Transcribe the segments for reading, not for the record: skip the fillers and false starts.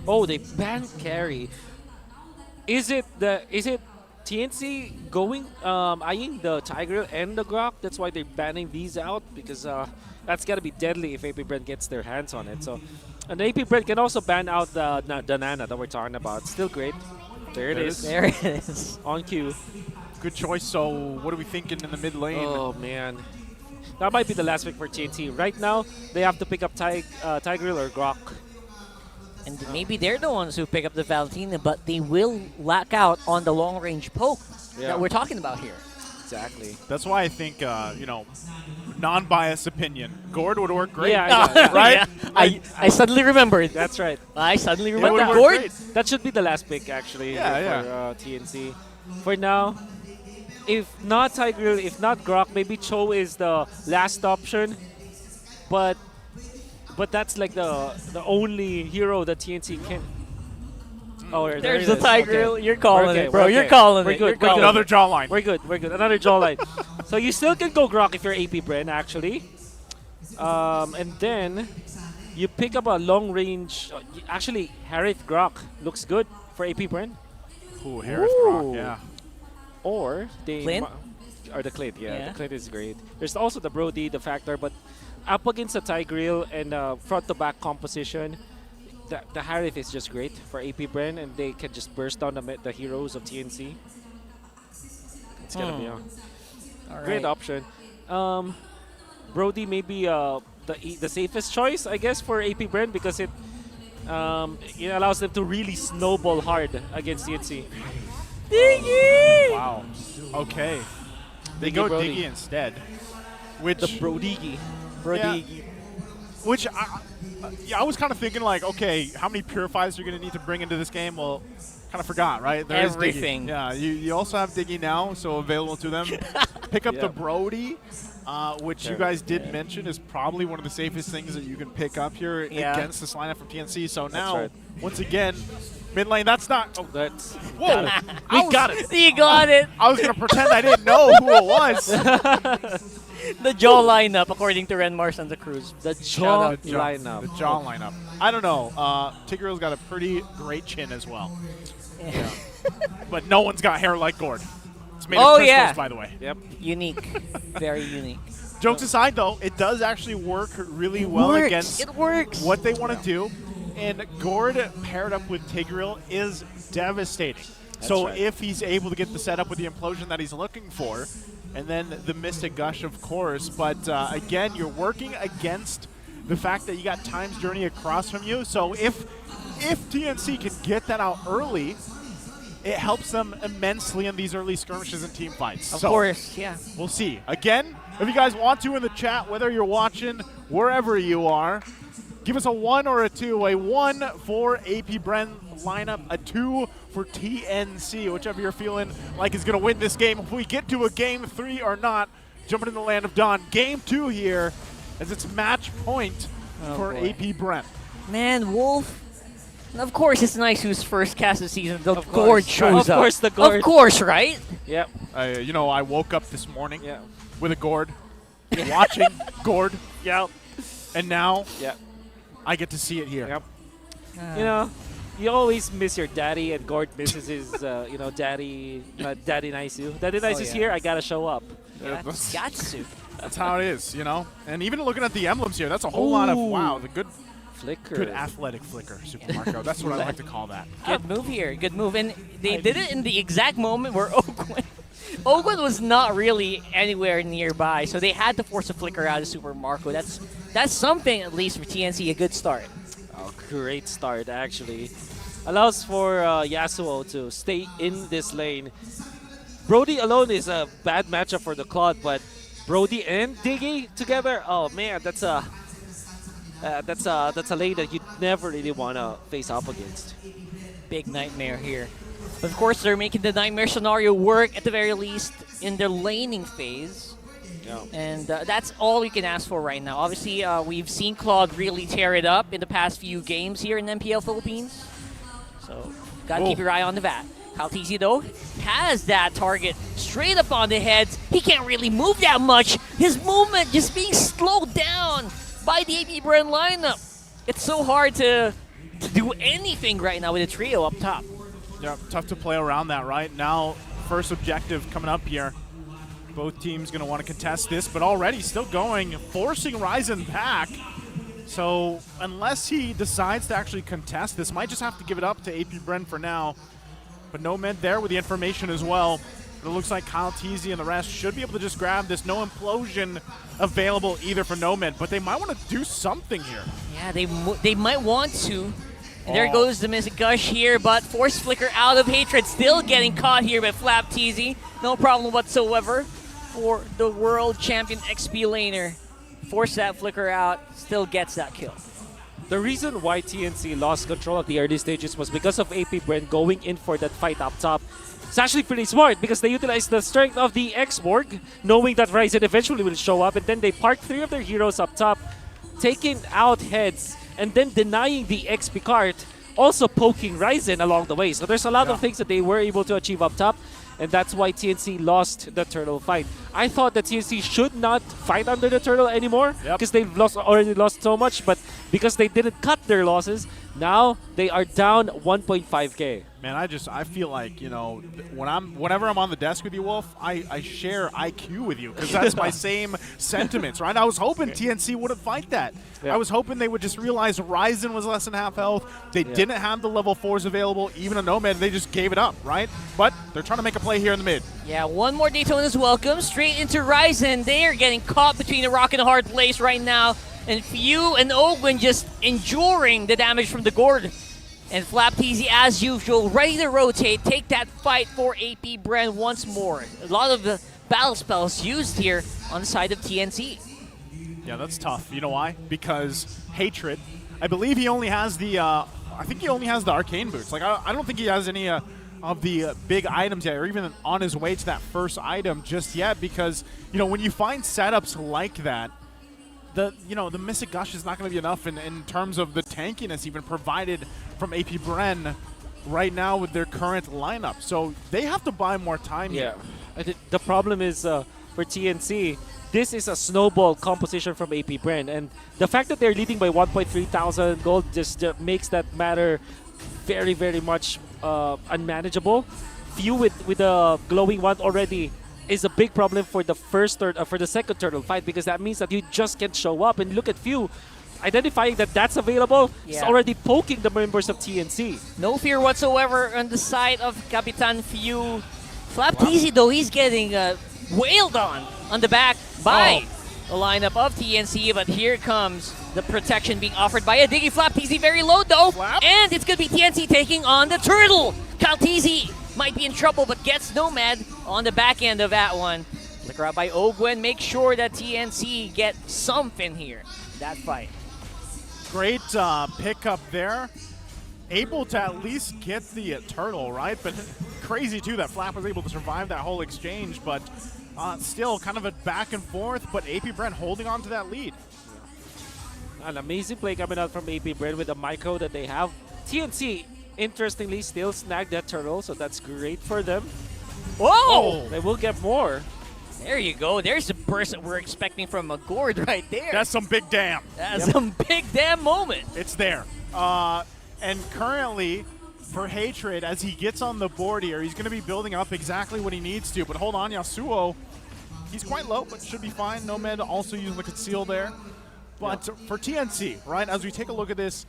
Oh, they banned carry. Is it TNC going eyeing the Tiger and the Grok? That's why they're banning these out, because that's gotta be deadly if AP Bren gets their hands on it. So, and AP Bren can also ban out the Nana that we're talking about. Still great. There it is. There it is. On cue. Good choice. So what are we thinking in the mid lane? Oh man, that might be the last pick for TNT. Right now, they have to pick up Tiger or Grok. And maybe they're the ones who pick up the Valentina, but they will lack out on the long-range poke that we're talking about here. Exactly. That's why I think, you know, non-biased opinion, Gord would work great. Yeah, right? Yeah. I suddenly remembered. That's right. I suddenly would remembered. work Gord. great. That should be the last pick, actually, for TNC. For now, if not Tiger, if not Grok, maybe Cho is the last option. But that's like the only hero that TNC can. Oh, There's it the is. Tiger. Okay. You're calling Okay, it, bro. okay. You're calling We're it. good. You're We're calling good. Another jawline. We're good. We're good. Another jawline. So you still can go Grok if you're AP Bren, actually. And then you pick up a long range. Actually, Harith Grok looks good for AP Bren. Ooh, Harris Grok, yeah. Or they Clint? Or the Clint, Yeah. the Clint is great. There's also the Brody, the Factor, but up against the Tigreal and front to back composition, the Harith is just great for AP Bren, and they can just burst down the heroes of TNC. It's gonna be a great option. Brody may be the safest choice, I guess, for AP Bren, because it allows them to really snowball hard against TNC. Diggy! Wow. Okay. They Diggy go Brody. Diggy instead. Which, The Brodigi. Brodigi. which I was kind of thinking, like, okay, how many purifiers are you going to need to bring into this game? Well, kind of forgot, right? There is Diggy. Everything. Yeah, you also have Diggy now, so available to them. Pick up the Yep. Brody, which you guys did mention is probably one of the safest things that you can pick up here against this lineup from TNC. So now, once again, mid lane, that's not... Oh, That's whoa! we got it. You got it. I was going to pretend I didn't know who it was. The jaw lineup, according to Renmar Santa Cruz. The Shout jaw out. lineup. The jaw lineup. I don't know. Tigreal's got a pretty great chin as well. Yeah. But no one's got hair like Gord. It's made Oh, of crystals, yeah. by the way. Yep. Unique. Very unique. Jokes aside, though, it does actually work really well Works. against It works. what they want to do. And Gord paired up with Tigreal is devastating. So right. if he's able to get the setup with the implosion that he's looking for, and then the Mystic Gush, of course. But again, you're working against the fact that you got Time's Journey across from you. So if TNC can get that out early, it helps them immensely in these early skirmishes and team fights. Of So course, yeah. we'll see. Again, if you guys want to in the chat, whether you're watching wherever you are, give us a 1 or a 2. A 1 for AP Bren lineup, a 2 for TNC, whichever you're feeling like is going to win this game. If we get to a game 3 or not, jumping in the land of dawn. Game 2 here, as it's match point for boy. AP Bren. Man, Wolf. Of course, it's nice who's first cast of season. The Of Gord course. shows Of up. course the Gord. Of course, right? Yep. You know, I woke up this morning Yeah. with a Gord, watching Gord, Yep. and now Yep. I get to see it here. Yep. You know, you always miss your daddy, and Gord misses his, daddy. Daddy Nice you. Daddy Nice is yeah. here. I gotta show up. That's- Got to. That's how it is, you know? And even looking at the emblems here, that's a whole lot of, wow, the good Flicker. athletic flicker, Supermarco. That's what I like to call that. Good move here. Good move. And they did it in the exact moment where Ogwen was not really anywhere nearby, so they had to force a flicker out of Supermarco. That's something, at least, for TNC, a good start. Oh, great start, actually. Allows for Yasuo to stay in this lane. Brody alone is a bad matchup for the Claude, but Brody and Diggy together, oh man, that's a lane that you never really want to face up against. Big nightmare here. Of course, they're making the nightmare scenario work at the very least in their laning phase. Yeah. And that's all you can ask for right now. Obviously, we've seen Claude really tear it up in the past few games here in MPL Philippines. So, gotta keep your eye on the VAT. kyletzy, though, has that target straight up on the head. He can't really move that much. His movement just being slowed down by the AP Bren lineup. It's so hard to to do anything right now with a trio up top. Yeah, tough to play around that, right? Now, first objective coming up here. Both teams going to want to contest this, but already still going, forcing raizen back. So unless he decides to actually contest this, might just have to give it up to AP Bren for now. But Nomad there with the information as well. But it looks like kyletzy and the rest should be able to just grab this. No implosion available either for Nomad, but they might want to do something here. Yeah, they might want to. And there goes the Mystic Gush here, but Force Flicker out of Hatred, still getting caught here by flaptzy. No problem whatsoever for the world champion XP laner. Force that Flicker out, still gets that kill. The reason why TNC lost control at the early stages was because of AP Bren going in for that fight up top. It's actually pretty smart because they utilized the strength of the X-Borg, knowing that raizen eventually will show up, and then they parked 3 of their heroes up top, taking out heads, and then denying the XP cart, also poking raizen along the way. So there's a lot of things that they were able to achieve up top, and that's why TNC lost the turtle fight. I thought that TNC should not fight under the turtle anymore because they've already lost so much, but because they didn't cut their losses, now they are down 1.5k. Man, I feel like, you know, whenever I'm on the desk with you, Wolf, I share IQ with you because that's my same sentiments, right? I was hoping TNC wouldn't fight that. I was hoping they would just realize raizen was less than half health. They didn't have the level 4s available, even a Nomad. They just gave it up, right? But they're trying to make a play here in the mid. Yeah, one more Daytona's welcome. Straight into raizen. They are getting caught between a rock and a hard place right now. And pheww and Ogwin just enduring the damage from the Gord. And flaptzy, as usual, ready to rotate, take that fight for AP Bren once more. A lot of the battle spells used here on the side of TNC. Yeah, that's tough. You know why? Because Hatred, I believe he only has the, I think he only has the arcane boots. Like, I don't think he has any of the big items yet, or even on his way to that first item just yet, because, you know, when you find setups like that, the Mystic Gush is not going to be enough in terms of the tankiness even provided from AP Bren right now with their current lineup. So they have to buy more time here. The problem is for TNC, this is a snowball composition from AP Bren, and the fact that they're leading by 1,300 gold just makes that matter very, very much unmanageable. pheww with a glowing wand already is a big problem for the second turtle fight, because that means that you just can't show up. And look at pheww, identifying that that's available, is already poking the members of TNC. No fear whatsoever on the side of Capitan pheww. flaptzy though, he's getting wailed on the back by the lineup of TNC, but here comes the protection being offered by a Diggy. flaptzy very low though, and it's going to be TNC taking on the turtle. kyletzy might be in trouble, but gets Nomad on the back end of that one. Flicker out by Ogwin, make sure that TNC get something here, that fight. Great pickup there. Able to at least get the turtle, right? But crazy too that Flap was able to survive that whole exchange, but still kind of a back and forth, but AP Bren holding on to that lead. An amazing play coming out from AP Bren with the micro that they have. TNC, interestingly, still snagged that turtle, so that's great for them. Whoa! They will get more. There you go. There's the burst that we're expecting from a Gord right there. That's some big damn. That's some big damn moment. It's there. And currently, for Hatred, as he gets on the board here, he's going to be building up exactly what he needs to. But hold on, Yasuo, he's quite low, but should be fine. Nomad also using the conceal there. But for TNC, right, as we take a look at this,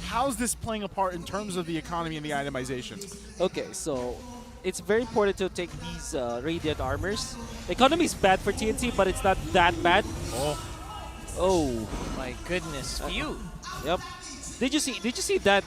how's this playing a part in terms of the economy and the itemization? Okay, so it's very important to take these radiant armors. The economy is bad for TNC, but it's not that bad. Oh my goodness, pheww. Yep. Did you see that?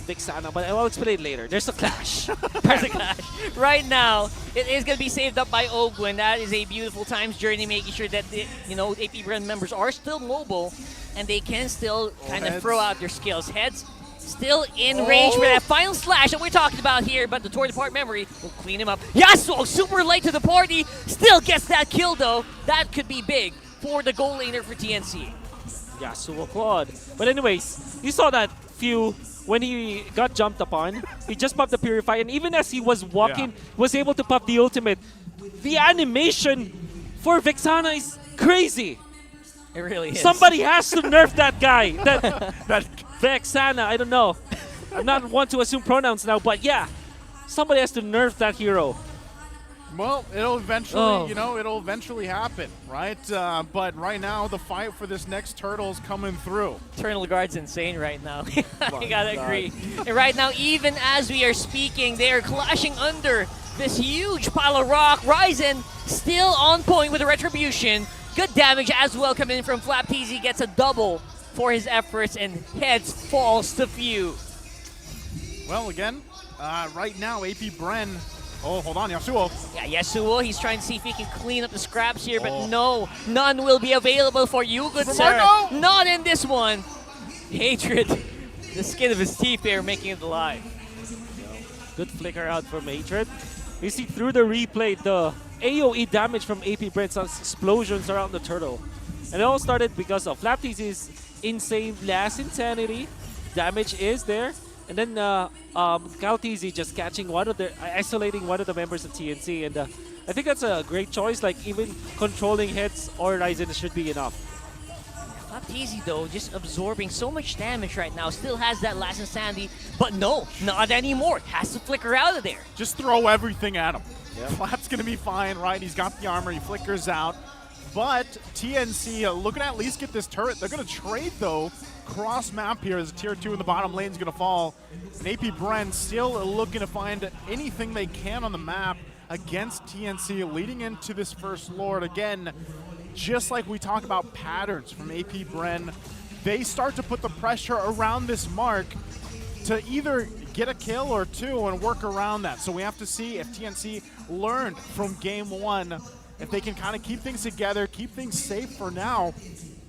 Vexana, but I'll explain later. There's a clash. There's a clash. Right now, it is going to be saved up by Ogwin. That is a beautiful times journey, making sure that the, AP Bren members are still mobile and they can still kind of throw out their skills. Heads still in range for that final slash that we're talking about here, but the Torn Apart memory will clean him up. Yasuo, super late to the party, still gets that kill though. That could be big for the goal laner for TNC. Yasuo quad. But anyways, you saw that pheww when he got jumped upon. He just popped the Purify, and even as he was walking, was able to pop the ultimate. The animation for Vexana is crazy. It really is. Somebody has to nerf that guy. Vexana, I don't know. I'm not one to assume pronouns now, but yeah, somebody has to nerf that hero. Well, it'll eventually, Oh. you know, it'll eventually happen, right? But right now, the fight for this next turtle is coming through. Eternal Guard's insane right now. I My gotta God. agree. And right now, even as we are speaking, they are clashing under this huge pile of rock. Raizen still on point with the retribution. Good damage as well coming in from flaptzy. Gets a double for his efforts and heads falls to pheww. Well, again, right now, AP Bren. Oh, hold on, Yasuo. Yeah, Yasuo, he's trying to see if he can clean up the scraps here, but Oh. no, none will be available for you, good sir. Supermarco? Not in this one. Hatred, the skin of his teeth there, making it alive. Good flicker out from Hatred. You see through the replay, the AoE damage from AP Bren's explosions around the turtle. And it all started because of flaptzy's insane blast insanity. Damage is there. And then kyletzy just catching isolating one of the members of TNC. And I think that's a great choice. Like, even controlling heads or raizen should be enough. Flaptzy though, just absorbing so much damage right now. Still has that last insanity, but no, not anymore. Has to flicker out of there. Just throw everything at him. Yeah. Flap's going to be fine, right? He's got the armor. He flickers out. But TNC looking to at least get this turret. They're going to trade, though, cross map here as a tier 2 in the bottom lane is going to fall. And AP Bren still looking to find anything they can on the map against TNC leading into this first Lord. Again, just like we talk about patterns from AP Bren, they start to put the pressure around this mark to either get a kill or two and work around that. So we have to see if TNC learned from game 1, if they can kind of keep things together, keep things safe for now,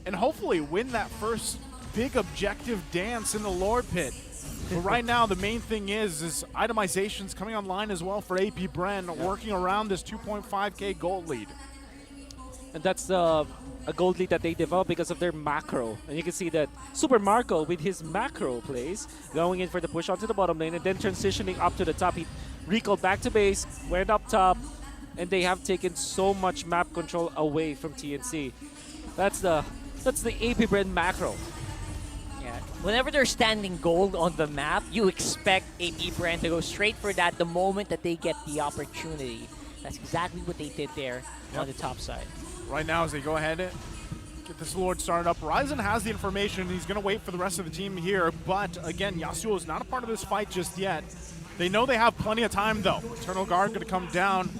and hopefully win that first big objective dance in the Lord Pit. But right now, the main thing is itemizations coming online as well for AP Bren, working around this 2.5k gold lead. And that's a gold lead that they developed because of their macro. And you can see that Supermarco with his macro plays, going in for the push onto the bottom lane and then transitioning up to the top. He recalled back to base, went up top, and they have taken so much map control away from TNC. That's the AP Bren macro. Yeah. Whenever they're standing gold on the map, you expect AP Bren to go straight for that the moment that they get the opportunity. That's exactly what they did there on the top side. Right now, as they go ahead and get this Lord started up, Raizen has the information. He's going to wait for the rest of the team here. But again, Yasuo is not a part of this fight just yet. They know they have plenty of time, though. Eternal Guard going to come down.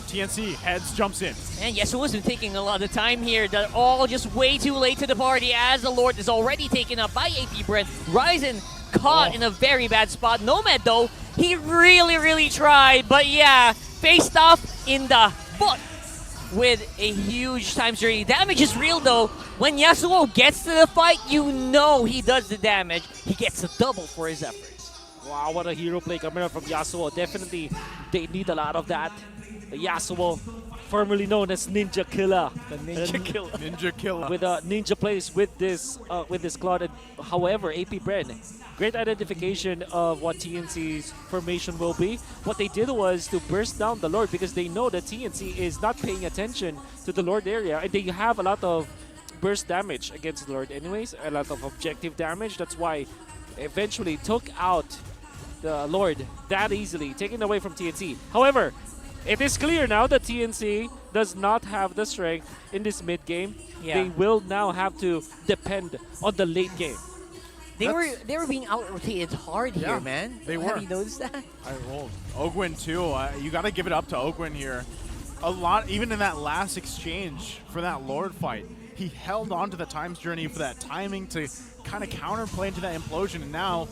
TNC heads, jumps in. And Yasuo's been taking a lot of time here. They're all just way too late to the party as the Lord is already taken up by AP Bren. Raizen caught in a very bad spot. Nomad, though, he really tried. But yeah, faced off in the foot with a huge times 30. Damage is real, though. When Yasuo gets to the fight, you know he does the damage. He gets a double for his efforts. Wow, what a hero play coming up from Yasuo. Definitely, they need a lot of that. Yasuo, formerly known as Ninja Killer. The Ninja Killer. Ninja Killer. With ninja plays with this Claude. However, AP Bren, great identification of what TNC's formation will be. What they did was to burst down the Lord because they know that TNC is not paying attention to the Lord area, and they have a lot of burst damage against the Lord anyways, a lot of objective damage. That's why eventually took out the Lord that easily, taken away from TNC. However, it is clear now that TNC does not have the strength in this mid game. Yeah. They will now have to depend on the late game. They were being out-rotated hard Yeah, here, man. they were. Have you noticed that? I rolled. Ogwin, too. You got to give it up to Ogwin here. A lot, even in that last exchange for that Lord fight, he held on to the times journey for that timing to kind of counterplay into that implosion, and now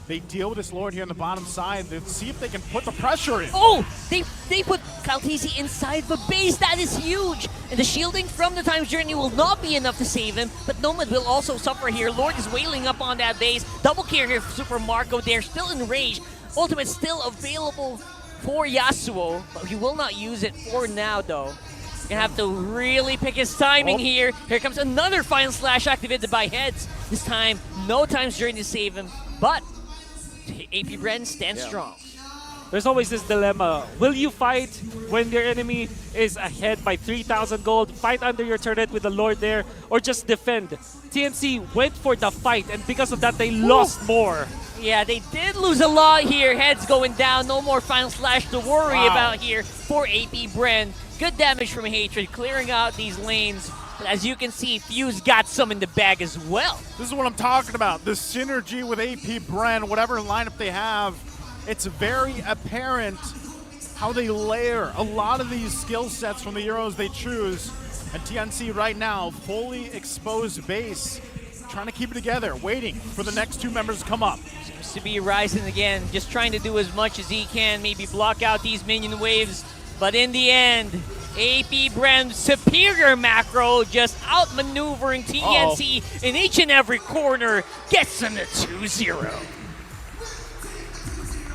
they deal with this Lord here on the bottom side. Let's see if they can put the pressure in. Oh, they put kyletzy inside the base. That is huge. And the shielding from the times journey will not be enough to save him. But Nomad will also suffer here. Lord is wailing up on that base. Double kill here for Supermarco. They're still in range. Ultimate still available for Yasuo, but he will not use it for now, though. Gonna have to really pick his timing here. Here comes another final slash activated by Heads. This time, no times journey to save him, but AP Bren stands strong. there's always this dilemma. Will you fight when your enemy is ahead by 3,000 gold, fight under your turret with the Lord there, or just defend? TNC went for the fight, and because of that, they lost more. Yeah, they did lose a lot here. Heads going down. No more final slash to worry about here for AP Bren. Good damage from Hatred, clearing out these lanes. But as you can see, phew's got some in the bag as well. This is what I'm talking about. The synergy with AP Bren, whatever lineup they have, it's very apparent how they layer a lot of these skill sets from the heroes they choose. And TNC right now, fully exposed base, trying to keep it together, waiting for the next two members to come up. Seems to be raizen again, just trying to do as much as he can, maybe block out these minion waves. But in the end, AP Bren's superior macro just outmaneuvering TNC in each and every corner, gets them to 2-0.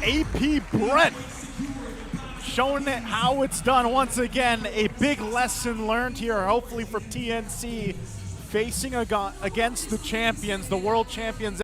AP Bren showing it how it's done once again. A big lesson learned here, hopefully from TNC, facing against the champions, the world champions.